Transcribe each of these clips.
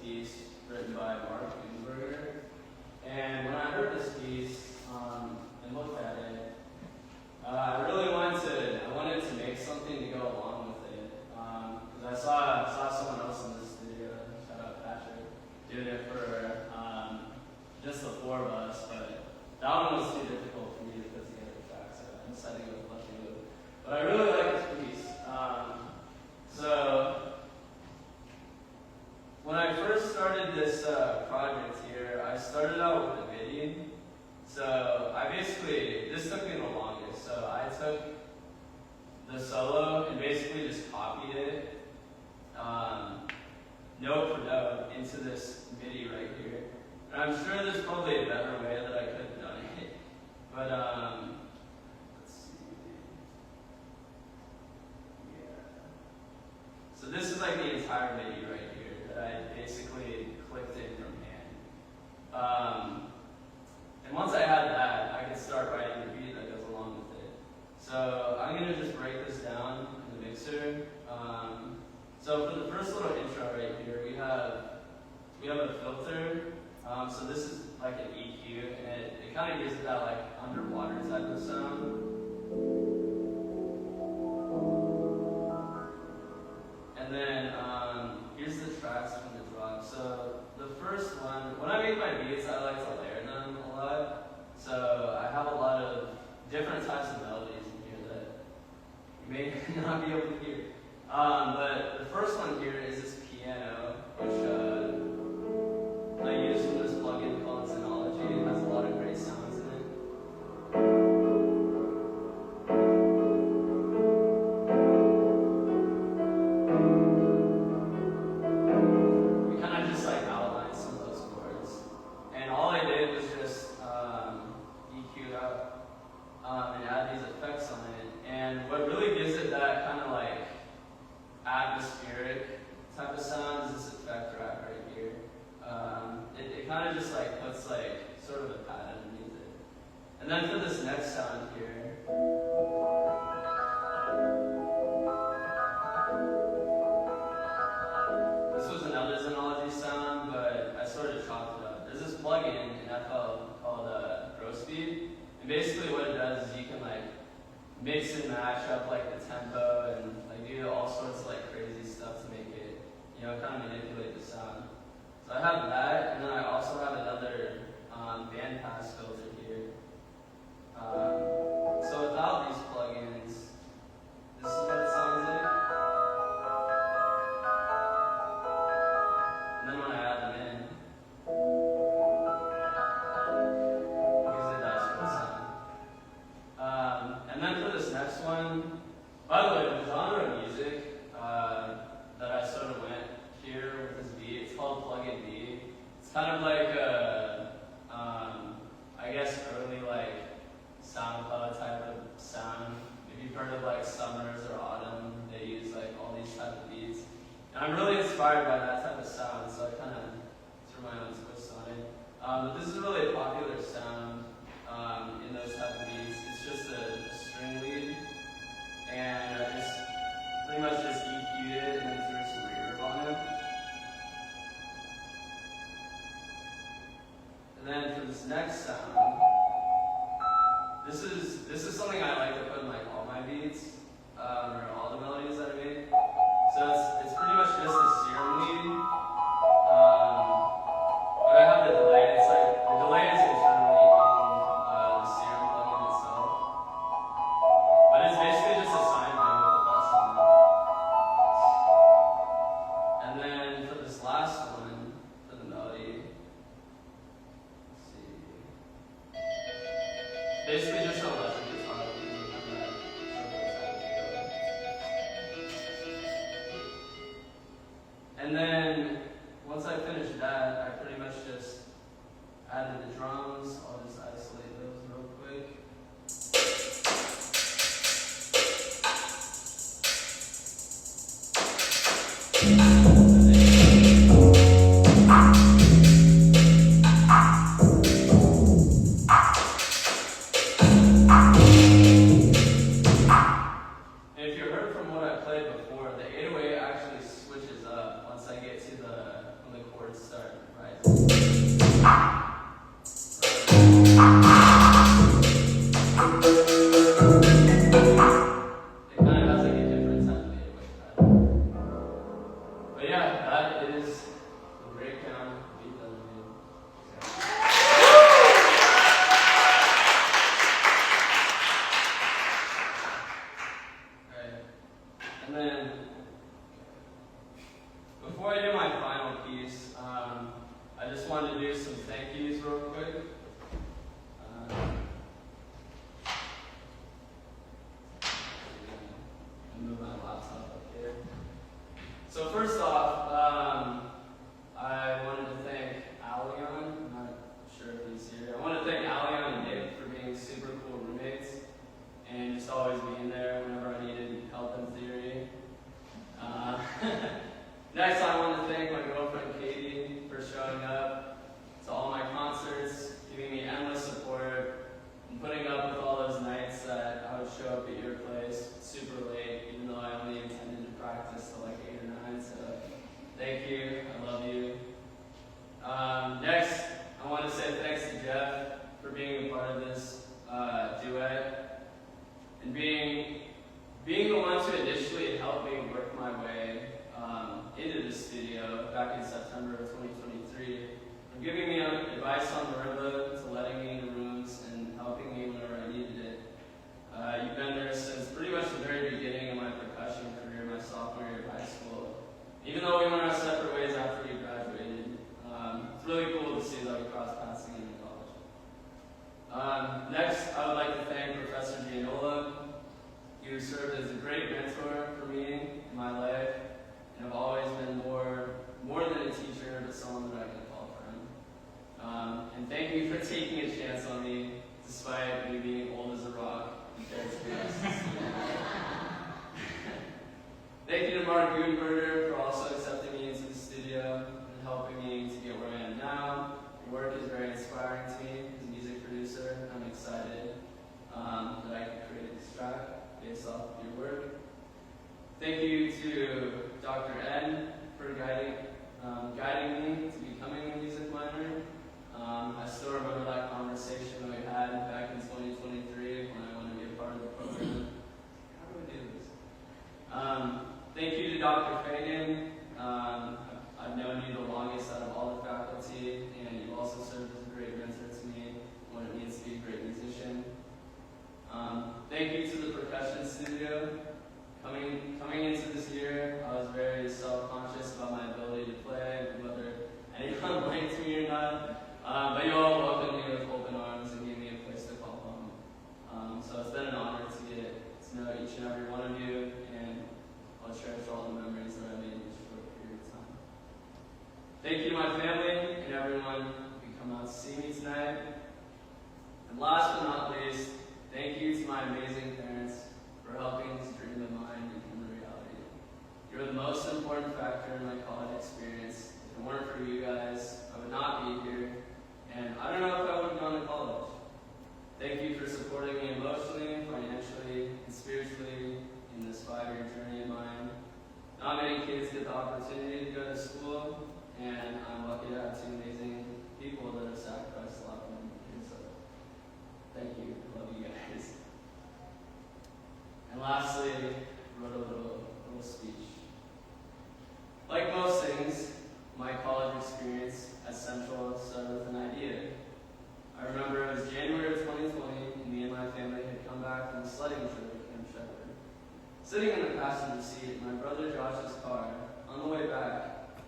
piece written by Mark Gutenberger. And when I heard this piece and looked at it, I really wanted to make something to go along with it. Because I saw someone else in this video, shout out Patrick, doing it for just the four of us, but that one was too difficult for me to put together the track, so I decided to go with Lucky Luke. But I really like this piece. So when I first started this project here, I started out with a MIDI. So this took me the longest. So I took the solo and basically just copied it, note for note, into this MIDI right here. And I'm sure there's probably a better way that I could have done it. But let's see. Yeah. So this is like the entire MIDI right here that I basically clicked in from hand. And once I had that, I could start writing the beat that goes along with it. So I'm going to just break this down in the mixer. So for the first little intro right here, we have a filter. So this is like an EQ, and it kind of gives it that like underwater type of sound. And then here's the tracks from the drop. So the first one, when I make my beats, I like to layer them a lot. So I have a lot of different types of melodies in here that you may not be able to hear. But the first one here is this piano, which I use from this plugin called Synology. It has a lot of great sounds in it. We kind of just like outlined some of those chords. And all I did was just EQ out and add these effects on it. And what really gives it that kind of like atmospheric type of sound is this effect rack right here. It kind of just like puts like sort of a pad underneath it. And then for this next sound here, this was another Synology sound, but I sort of chopped it up. There's this plugin in FL called Grossbeat, and basically what it does is you can like mix and match up like the tempo and like do all sorts of like crazy stuff to make it, kind of manipulate the sound. So I have that, and then I also have another bandpass filter here. So without these plugins, this is what it sounds like. And then when I add them in, because it does for the sound. And then for this next one, by the way, the genre of music that I sort of went here with this beat, it's called plug-in beat. It's kind of like I guess early like SoundCloud type of sound. If you've heard of like Summers or Autumn, they use like all these type of beats. And I'm really inspired by that type of sound, so I kind of threw my own twist on it. But this is really a popular sound in those type of beats. It's just a string lead, and I just pretty much just EQ'd it and then threw some reverb on it. And then for this next sound, this is something I like to put in like all my beats, or all the melodies that I make. So it's pretty much just a serum lead. But I have the delay. It's like the delay is internally in the serum plugin itself. But it's basically just a sine wave with a pulse on it. And then for this last one, for the melody, let's see. Basically just an electric guitar lead and that and then once I finished that, I pretty much just added the drums. I'll just isolate those real quick. And if you heard from what I played before, the 808 actually switches up once I get to when the chords just wanted to do some thank yous real quick. Move my laptop up here. So first off, I wanted to thank Alion. I'm not sure if he's here. I want to thank Alion and Nick for being super cool roommates and just always being there whenever I needed help in theory. Next, I want to thank my girlfriend Katie for showing up to all my concerts, giving me endless support, and putting up with all those nights that I would show up at your place super late, even though I only intended to practice till like 8 or 9. So thank you. I love you. Next, I want to say thanks to Jeff for being a part of this duet and being the one to initially help me work my way into the studio back in September of 2023, and giving me advice on marimba, to letting me in the rooms, and helping me whenever I needed it. You've been there since pretty much the very beginning of my percussion career, my sophomore year of high school. Even though we went our separate ways after we graduated, it's really cool to see that we crossed paths again in college. Next, I would like to thank Professor Gianola. You served as a great mentor for me in my life, and have always been more than a teacher, but someone that I can call friend. And thank you for taking a chance on me, despite me being old as a rock compared to the rest of the student. Thank you to Mark Gutenberger for also accepting me into the studio and helping me to get where I am now. Your work is very inspiring to me as a music producer. I'm excited that I can create this track based off of your work. Thank you to Dr. Ed for guiding me to becoming a music minor. I still remember that conversation that we had back in 2023 when I wanted to be a part of the program. How do I do this? Thank you to Dr. Fagan. I've known you the longest out of all the faculty, and you've also served as a great mentor to me when it means to be a great musician. Thank you to the percussion studio. Coming into this year, I was very self-conscious about my ability to play, whether anyone liked me or not. But you all welcomed me with open arms and gave me a place to call home. So it's been an honor to get to know each and every one of you, and I'll cherish all the memories that I made in this short period of time. Thank you to my family and everyone who come out to see me tonight. And last but not least, thank you to my amazing parents for helping this dream of mine become a reality. You're the most important factor in my college experience. If it weren't for you guys, I would not be here, and I don't know if I would have gone to college. Thank you for supporting me emotionally, financially, and spiritually in this 5-year journey of mine. Not many kids get the opportunity to go to school, and I'm lucky to have 2 amazing people that have sacrificed a lot for me. So thank you. I love you guys. And lastly, I wrote a little speech. Like most things, my college experience at Central started with an idea. I remember it was January of 2020, and me and my family had come back from a sledding trip at Camp Shepherd. Sitting in the passenger seat in my brother Josh's car, on the way back,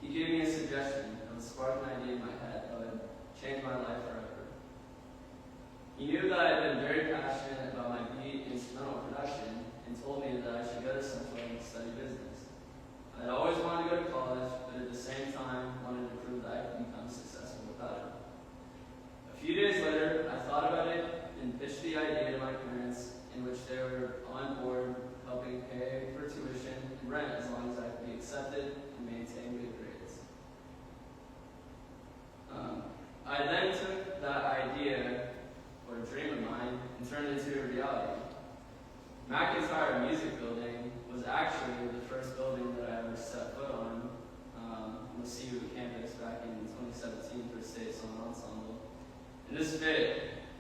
he gave me a suggestion that would spark an idea in my head that would change my life forever. He knew that I had been very passionate about my beat instrumental production and told me that I should go to Central and study business. I had always wanted to go to college, but at the same time wanted to prove that I could become successful without it. A few days later, I thought about it and pitched the idea to my parents, in which they were on board helping pay for tuition and rent as long as I could be accepted and maintain good grades. I then took that idea, or a dream of mine, and turned it into a reality. McIntyre Music Building was actually the first building that I ever set foot on the CWU campus back in 2017 for State Song Ensemble. And this fit,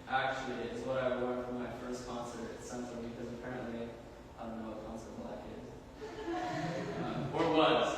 actually, is what I wore for my first concert at Central, because apparently, I don't know what concert black is. Or was.